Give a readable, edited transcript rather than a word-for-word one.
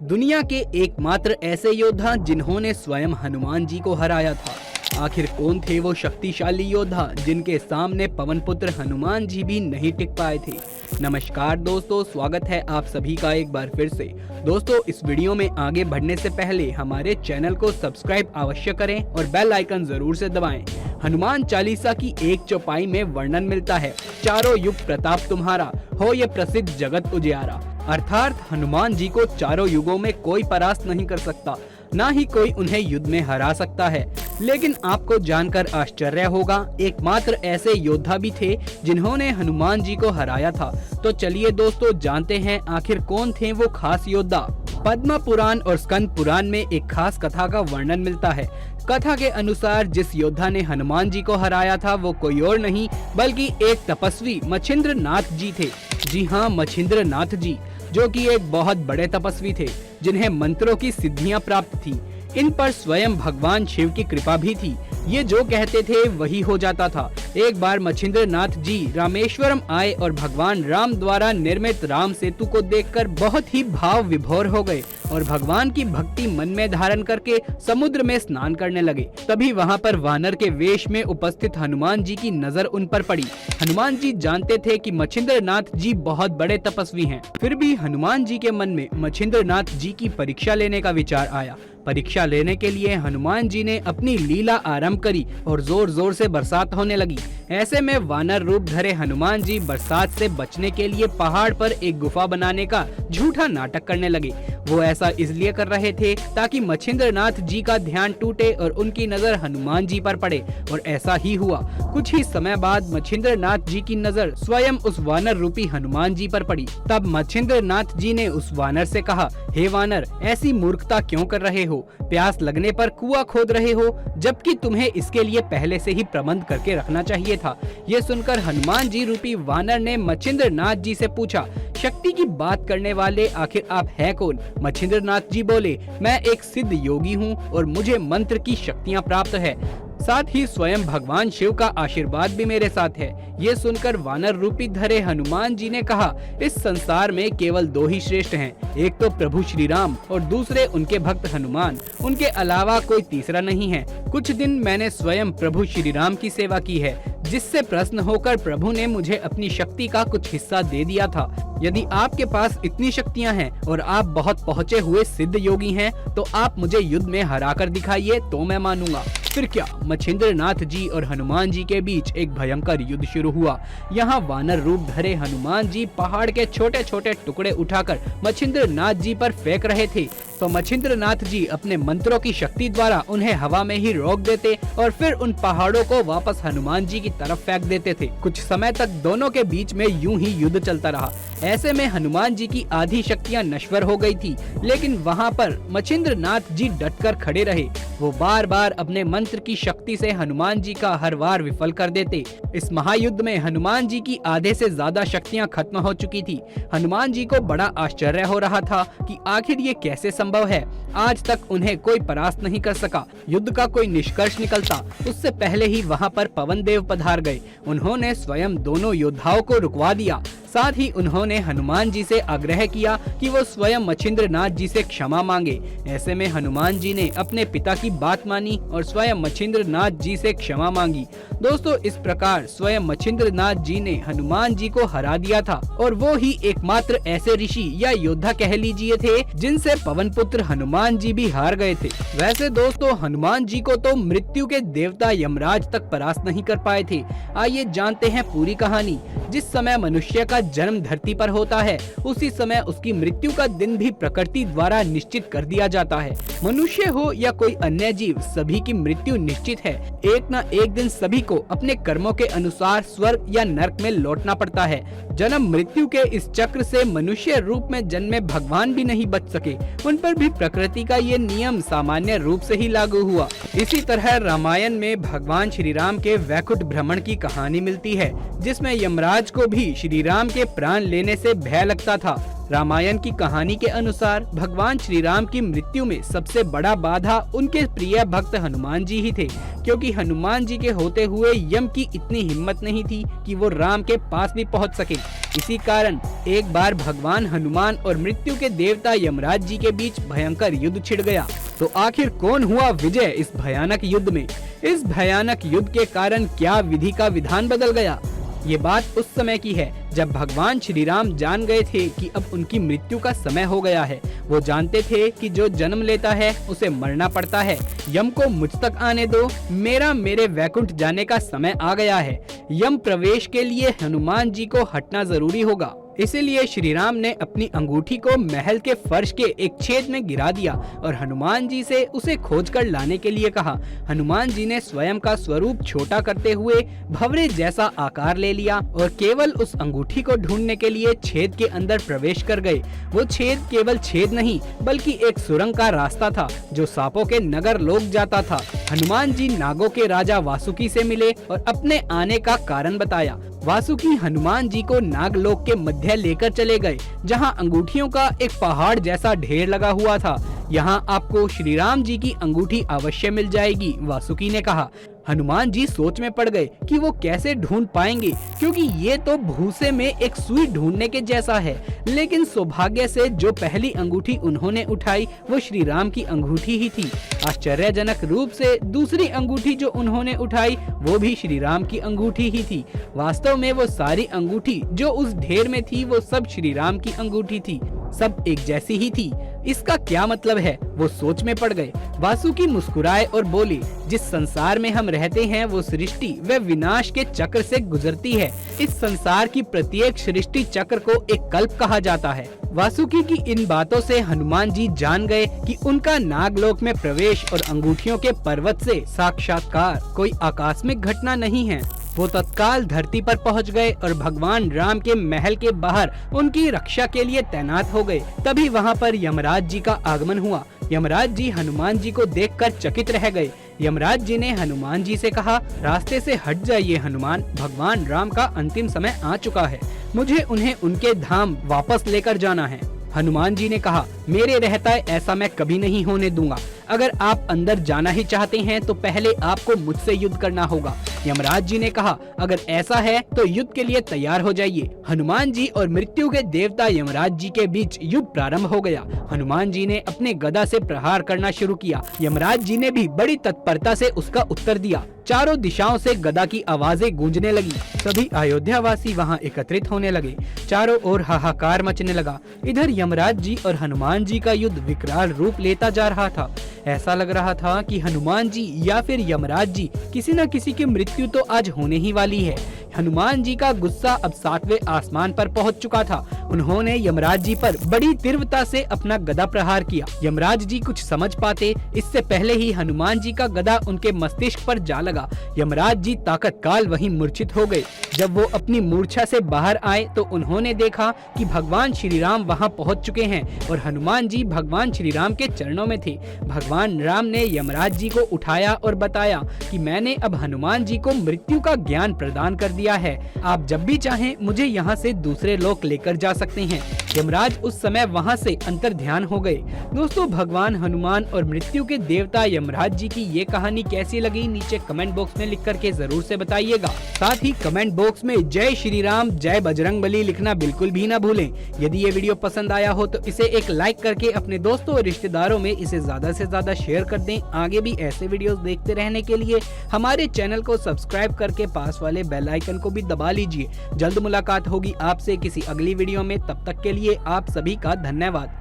दुनिया के एकमात्र ऐसे योद्धा जिन्होंने स्वयं हनुमान जी को हराया था। आखिर कौन थे वो शक्तिशाली योद्धा जिनके सामने पवन पुत्र हनुमान जी भी नहीं टिक पाए थे। नमस्कार दोस्तों, स्वागत है आप सभी का एक बार फिर से। दोस्तों, इस वीडियो में आगे बढ़ने से पहले हमारे चैनल को सब्सक्राइब अवश्य करें और बेल आइकन जरूर से दबाएं। हनुमान चालीसा की एक चौपाई में वर्णन मिलता है, चारों युग प्रताप तुम्हारा, हो ये प्रसिद्ध जगत उजियारा। अर्थात हनुमान जी को चारों युगों में कोई परास्त नहीं कर सकता, ना ही कोई उन्हें युद्ध में हरा सकता है। लेकिन आपको जानकर आश्चर्य होगा, एकमात्र ऐसे योद्धा भी थे जिन्होंने हनुमान जी को हराया था। तो चलिए दोस्तों, जानते हैं आखिर कौन थे वो खास योद्धा। पद्म पुराण और स्कंद पुराण में एक खास कथा का वर्णन मिलता है। कथा के अनुसार जिस योद्धा ने हनुमान जी को हराया था वो कोई और नहीं बल्कि एक तपस्वी मच्छिंद्र नाथ जी थे। जी हाँ, मच्छिंद्र नाथ जी, जो कि एक बहुत बड़े तपस्वी थे जिन्हें मंत्रों की सिद्धियां प्राप्त थी। इन पर स्वयं भगवान शिव की कृपा भी थी। ये जो कहते थे वही हो जाता था। एक बार मच्छिंद्र नाथ जी रामेश्वरम आए और भगवान राम द्वारा निर्मित राम सेतु को देखकर बहुत ही भाव विभोर हो गए और भगवान की भक्ति मन में धारण करके समुद्र में स्नान करने लगे। तभी वहाँ पर वानर के वेश में उपस्थित हनुमान जी की नजर उन पर पड़ी। हनुमान जी जानते थे कि मच्छिंद्र नाथ जी बहुत बड़े तपस्वी हैं। फिर भी हनुमान जी के मन में मच्छिंद्र नाथ जी की परीक्षा लेने का विचार आया। परीक्षा लेने के लिए हनुमान जी ने अपनी लीला आरंभ करी और जोर जोर से बरसात होने लगी। ऐसे में वानर रूप धरे हनुमान जी बरसात से बचने के लिए पहाड़ पर एक गुफा बनाने का झूठा नाटक करने लगे। वो ऐसा इसलिए कर रहे थे ताकि मच्छिंद्र नाथ जी का ध्यान टूटे और उनकी नजर हनुमान जी पर पड़े, और ऐसा ही हुआ। कुछ ही समय बाद मच्छिंद्र नाथ जी की नजर स्वयं उस वानर रूपी हनुमान जी पर पड़ी। तब मच्छिंद्र नाथ जी ने उस वानर से कहा, हे वानर, ऐसी मूर्खता क्यों कर रहे हो? प्यास लगने पर कुआं खोद रहे हो, जबकि तुम्हें इसके लिए पहले से ही प्रबंध करके रखना चाहिए था। ये सुनकर हनुमान जी रूपी वानर ने मच्छिंद्र नाथ जी से पूछा, शक्ति की बात करने वाले आखिर आप हैं कौन? मच्छिंद्र नाथ जी बोले, मैं एक सिद्ध योगी हूँ और मुझे मंत्र की शक्तियाँ प्राप्त है, साथ ही स्वयं भगवान शिव का आशीर्वाद भी मेरे साथ है। ये सुनकर वानर रूपी धरे हनुमान जी ने कहा, इस संसार में केवल दो ही श्रेष्ठ हैं, एक तो प्रभु श्री राम और दूसरे उनके भक्त हनुमान। उनके अलावा कोई तीसरा नहीं है। कुछ दिन मैंने स्वयं प्रभु श्री राम की सेवा की है, जिससे प्रसन्न होकर प्रभु ने मुझे अपनी शक्ति का कुछ हिस्सा दे दिया था। यदि आपके पास इतनी शक्तियां हैं और आप बहुत पहुँचे हुए सिद्ध योगी हैं, तो आप मुझे युद्ध में हरा कर दिखाइए तो मैं मानूंगा। फिर क्या, मच्छिंद्र नाथ जी और हनुमान जी के बीच एक भयंकर युद्ध शुरू हुआ। यहाँ वानर रूप धरे हनुमान जी पहाड़ के छोटे छोटे टुकड़े उठाकर मच्छिंद्र नाथ जी पर फेंक रहे थे, तो मच्छिंद्र नाथ जी अपने मंत्रों की शक्ति द्वारा उन्हें हवा में ही रोक देते और फिर उन पहाड़ों को वापस हनुमान जी की तरफ फेंक देते थे। कुछ समय तक दोनों के बीच में यूं ही युद्ध चलता रहा। ऐसे में हनुमान जी की आधी शक्तियां नश्वर हो गई थी, लेकिन वहाँ पर मच्छिंद्र नाथ जी डटकर खड़े रहे। वो बार बार अपने मंत्र की शक्ति से हनुमान जी का हर वार विफल कर देते। इस महायुद्ध में हनुमान जी की आधे से ज्यादा शक्तियां खत्म हो चुकी थी। हनुमान जी को बड़ा आश्चर्य हो रहा था कि आखिर ये कैसे संभव है। आज तक उन्हें कोई परास्त नहीं कर सका। युद्ध का कोई निष्कर्ष निकलता उससे पहले ही वहाँ पर पवन देव पधार गए। उन्होंने स्वयं दोनों योद्धाओं को रुकवा दिया। साथ ही उन्होंने हनुमान जी से आग्रह किया कि वो स्वयं मच्छिंद्र नाथ जी से क्षमा मांगे। ऐसे में हनुमान जी ने अपने पिता की बात मानी और स्वयं मच्छिंद्र नाथ जी से क्षमा मांगी। दोस्तों, इस प्रकार स्वयं मच्छिंद्र नाथ जी ने हनुमान जी को हरा दिया था, और वो ही एकमात्र ऐसे ऋषि या योद्धा कह लीजिए थे जिनसे पवन पुत्र हनुमान जी भी हार गए थे। वैसे दोस्तों, हनुमान जी को तो मृत्यु के देवता यमराज तक परास्त नहीं कर पाए थे। आइए जानते हैं पूरी कहानी। जिस समय मनुष्य का जन्म धरती पर होता है, उसी समय उसकी मृत्यु का दिन भी प्रकृति द्वारा निश्चित कर दिया जाता है। मनुष्य हो या कोई अन्य जीव, सभी की मृत्यु निश्चित है। एक न एक दिन सभी को अपने कर्मों के अनुसार स्वर्ग या नरक में लौटना पड़ता है। जन्म मृत्यु के इस चक्र से मनुष्य रूप में जन्मे भगवान भी नहीं बच सके। उन पर भी प्रकृति का ये नियम सामान्य रूप से ही लागू हुआ। इसी तरह रामायण में भगवान श्री राम के वैकुंठ भ्रमण की कहानी मिलती है, जिसमें यमराज को भी श्री राम के प्राण लेने से भय लगता था। रामायण की कहानी के अनुसार भगवान श्री राम की मृत्यु में सबसे बड़ा बाधा उनके प्रिय भक्त हनुमान जी ही थे, क्योंकि हनुमान जी के होते हुए यम की इतनी हिम्मत नहीं थी कि वो राम के पास भी पहुंच सके। इसी कारण एक बार भगवान हनुमान और मृत्यु के देवता यमराज जी के बीच भयंकर युद्ध छिड़ गया। तो आखिर कौन हुआ विजय इस भयानक युद्ध में? इस भयानक युद्ध के कारण क्या विधि का विधान बदल गया? ये बात उस समय की है जब भगवान श्री राम जान गए थे कि अब उनकी मृत्यु का समय हो गया है। वो जानते थे कि जो जन्म लेता है उसे मरना पड़ता है। यम को मुझ तक आने दो, मेरे वैकुंठ जाने का समय आ गया है। यम प्रवेश के लिए हनुमान जी को हटना जरूरी होगा। इसीलिए श्री राम ने अपनी अंगूठी को महल के फर्श के एक छेद में गिरा दिया और हनुमान जी से उसे खोज कर लाने के लिए कहा। हनुमान जी ने स्वयं का स्वरूप छोटा करते हुए भंवरे जैसा आकार ले लिया और केवल उस अंगूठी को ढूंढने के लिए छेद के अंदर प्रवेश कर गए। वो छेद केवल छेद नहीं बल्कि एक सुरंग का रास्ता था जो सांपों के नगर लोक जाता था। हनुमान जी नागों के राजा वासुकी से मिले और अपने आने का कारण बताया। वासुकी हनुमान जी को नागलोक के मध्य लेकर चले गए जहां अंगूठियों का एक पहाड़ जैसा ढेर लगा हुआ था। यहां आपको श्री राम जी की अंगूठी अवश्य मिल जाएगी, वासुकी ने कहा। हनुमान जी सोच में पड़ गए कि वो कैसे ढूंढ पाएंगे क्योंकि ये तो भूसे में एक सुई ढूंढने के जैसा है। लेकिन सौभाग्य से जो पहली अंगूठी उन्होंने उठाई वो श्री राम की अंगूठी ही थी। आश्चर्यजनक रूप से दूसरी अंगूठी जो उन्होंने उठाई वो भी श्री राम की अंगूठी ही थी। वास्तव में वो सारी अंगूठी जो उस ढेर में थी वो सब श्री राम की अंगूठी थी, सब एक जैसी ही थी। इसका क्या मतलब है? वो सोच में पड़ गए। वासुकी मुस्कुराए और बोले, जिस संसार में हम रहते हैं वो सृष्टि व विनाश के चक्र से गुजरती है। इस संसार की प्रत्येक सृष्टि चक्र को एक कल्प कहा जाता है। वासुकी की इन बातों से हनुमान जी जान गए कि उनका नागलोक में प्रवेश और अंगूठियों के पर्वत से साक्षात्कार कोई आकस्मिक घटना नहीं है। वो तत्काल धरती पर पहुंच गए और भगवान राम के महल के बाहर उनकी रक्षा के लिए तैनात हो गए। तभी वहां पर यमराज जी का आगमन हुआ। यमराज जी हनुमान जी को देखकर चकित रह गए। यमराज जी ने हनुमान जी से कहा, रास्ते से हट जाइए हनुमान, भगवान राम का अंतिम समय आ चुका है। मुझे उन्हें उनके धाम वापस लेकर जाना है। हनुमान जी ने कहा, मेरे रहता ऐसा मैं कभी नहीं होने दूंगा। अगर आप अंदर जाना ही चाहते हैं तो पहले आपको मुझसे युद्ध करना होगा। यमराज जी ने कहा, अगर ऐसा है तो युद्ध के लिए तैयार हो जाइए। हनुमान जी और मृत्यु के देवता यमराज जी के बीच युद्ध प्रारंभ हो गया। हनुमान जी ने अपने गदा से प्रहार करना शुरू किया। यमराज जी ने भी बड़ी तत्परता से उसका उत्तर दिया। चारों दिशाओं से गदा की आवाजें गूंजने लगी। सभी अयोध्यावासी वहां एकत्रित होने लगे। चारों ओर हाहाकार मचने लगा। इधर यमराज जी और हनुमान जी का युद्ध विकराल रूप लेता जा रहा था। ऐसा लग रहा था कि हनुमान जी या फिर यमराज जी किसी न किसी की मृत्यु तो आज होने ही वाली है। हनुमान जी का गुस्सा अब 7वें आसमान पर पहुंच चुका था। उन्होंने यमराज जी पर बड़ी तीव्रता से अपना गदा प्रहार किया। यमराज जी कुछ समझ पाते इससे पहले ही हनुमान जी का गदा उनके मस्तिष्क पर जा लगा। यमराज जी ताकतकाल वहीं मूर्छित हो गए। जब वो अपनी मूर्छा से बाहर आए तो उन्होंने देखा कि भगवान श्री राम वहां पहुंच चुके हैं और हनुमान जी भगवान श्री राम के चरणों में थे। भगवान राम ने यमराज जी को उठाया और बताया कि मैंने अब हनुमान जी को मृत्यु का ज्ञान प्रदान कर दिया है। आप जब भी चाहें मुझे यहाँ से दूसरे लोक लेकर जा सकते हैं। यमराज उस समय वहाँ से अंतर ध्यान हो गए। दोस्तों, भगवान हनुमान और मृत्यु के देवता यमराज जी की ये कहानी कैसी लगी नीचे कमेंट बॉक्स में लिख करके जरूर से बताइएगा। साथ ही कमेंट बॉक्स में जय श्री राम, जय बजरंगबली लिखना बिल्कुल भी ना भूलें। यदि ये वीडियो पसंद आया हो तो इसे एक लाइक करके अपने दोस्तों और रिश्तेदारों में इसे ज्यादा से ज्यादा शेयर कर दें। आगे भी ऐसे वीडियोस देखते रहने के लिए हमारे चैनल को सब्सक्राइब करके पास वाले बेल आइकन को भी दबा लीजिए। जल्द मुलाकात होगी आपसे किसी अगली वीडियो में। तब तक के लिए आप सभी का धन्यवाद।